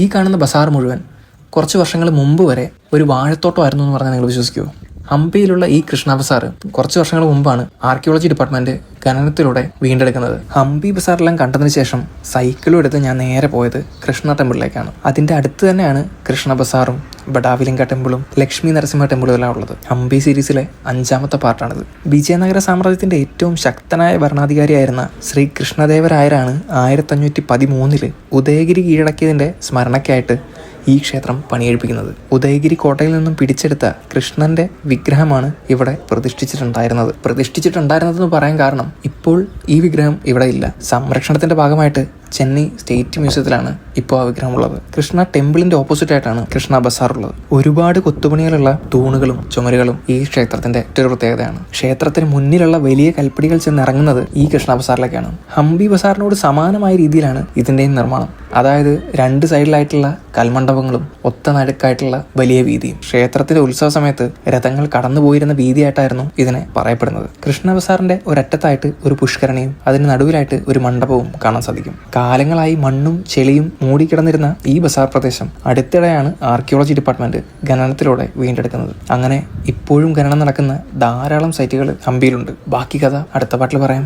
ഈ കാണുന്ന ബസാർ മുഴുവൻ കുറച്ച് വർഷങ്ങൾ മുമ്പ് വരെ ഒരു വാഴത്തോട്ടമായിരുന്നു എന്ന് പറഞ്ഞാൽ നിങ്ങൾ വിശ്വസിക്കുമോ? ഹംപിയിലുള്ള ഈ കൃഷ്ണ ബസാർ കുറച്ച് വർഷങ്ങൾ മുമ്പാണ് ആർക്കിയോളജി ഡിപ്പാർട്ട്മെന്റ് ഖനനത്തിലൂടെ വീണ്ടെടുക്കുന്നത്. ഹംപി ബസാറെല്ലാം കണ്ടതിന് ശേഷം സൈക്കിളും എടുത്ത് ഞാൻ നേരെ പോയത് കൃഷ്ണ ടെമ്പിളിലേക്കാണ്. അതിന്റെ അടുത്ത് തന്നെയാണ് കൃഷ്ണ ബസാറും ബഡാവിലിംഗ ടെമ്പിളും ലക്ഷ്മി നരസിംഹ ടെമ്പിളും എല്ലാം ഉള്ളത്. ഹംപി സീരീസിലെ 5ാമത്തെ പാർട്ടാണിത്. വിജയനഗര സാമ്രാജ്യത്തിന്റെ ഏറ്റവും ശക്തനായ ഭരണാധികാരിയായിരുന്ന ശ്രീ കൃഷ്ണദേവരായരാണ് 1513 ഉദയഗിരി കീഴടക്കിയതിന്റെ സ്മരണയ്ക്കായിട്ട് ഈ ക്ഷേത്രം പണിയെഴുപ്പിക്കുന്നത്. ഉദയഗിരി കോട്ടയിൽ നിന്നും പിടിച്ചെടുത്ത കൃഷ്ണന്റെ വിഗ്രഹമാണ് ഇവിടെ പ്രതിഷ്ഠിച്ചിട്ടുണ്ടായിരുന്നതെന്ന് പറയാൻ കാരണം ഇപ്പോൾ ഈ വിഗ്രഹം ഇവിടെ ഇല്ല. സംരക്ഷണത്തിന്റെ ഭാഗമായിട്ട് ചെന്നൈ സ്റ്റേറ്റ് മ്യൂസിയത്തിലാണ് ഇപ്പോൾ ആ വിഗ്രഹം ഉള്ളത്. കൃഷ്ണ ടെമ്പിളിന്റെ ഓപ്പോസിറ്റ് ആയിട്ടാണ് കൃഷ്ണ ബസാർ ഉള്ളത്. ഒരുപാട് കൊത്തുപണികളുള്ള തൂണുകളും ചുമരുകളും ഈ ക്ഷേത്രത്തിന്റെ ഒരു പ്രത്യേകതയാണ്. ക്ഷേത്രത്തിന് മുന്നിലുള്ള വലിയ കൽപ്പടികൾ ചെന്നിറങ്ങുന്നത് ഈ കൃഷ്ണ ബസാറിലേക്കാണ്. ഹംപി ബസാറിനോട് സമാനമായ രീതിയിലാണ് ഇതിന്റെയും നിർമ്മാണം. അതായത് 2 സൈഡിലായിട്ടുള്ള കൽമണ്ഡപങ്ങളും ഒത്ത നടുക്കായിട്ടുള്ള വലിയ വീതിയും. ക്ഷേത്രത്തിന്റെ ഉത്സവ സമയത്ത് രഥങ്ങൾ കടന്നുപോയിരുന്ന വീതിയായിട്ടായിരുന്നു ഇതിനെ പറയപ്പെടുന്നത്. കൃഷ്ണ ബസാറിന്റെ ഒരറ്റത്തായിട്ട് ഒരു പുഷ്കരണിയും അതിന് നടുവിലായിട്ട് ഒരു മണ്ഡപവും കാണാൻ സാധിക്കും. കാലങ്ങളായി മണ്ണും ചെളിയും മൂടിക്കിടന്നിരുന്ന ഈ ബസാർ പ്രദേശം അടുത്തിടെയാണ് ആർക്കിയോളജി ഡിപ്പാർട്ട്മെന്റ് ഖനനത്തിലൂടെ വീണ്ടെടുക്കുന്നത്. അങ്ങനെ ഇപ്പോഴും ഖനനം നടക്കുന്ന ധാരാളം സൈറ്റുകൾ ഹംപിയിലുണ്ട്. ബാക്കി കഥ അടുത്ത പാട്ടിൽ പറയാം.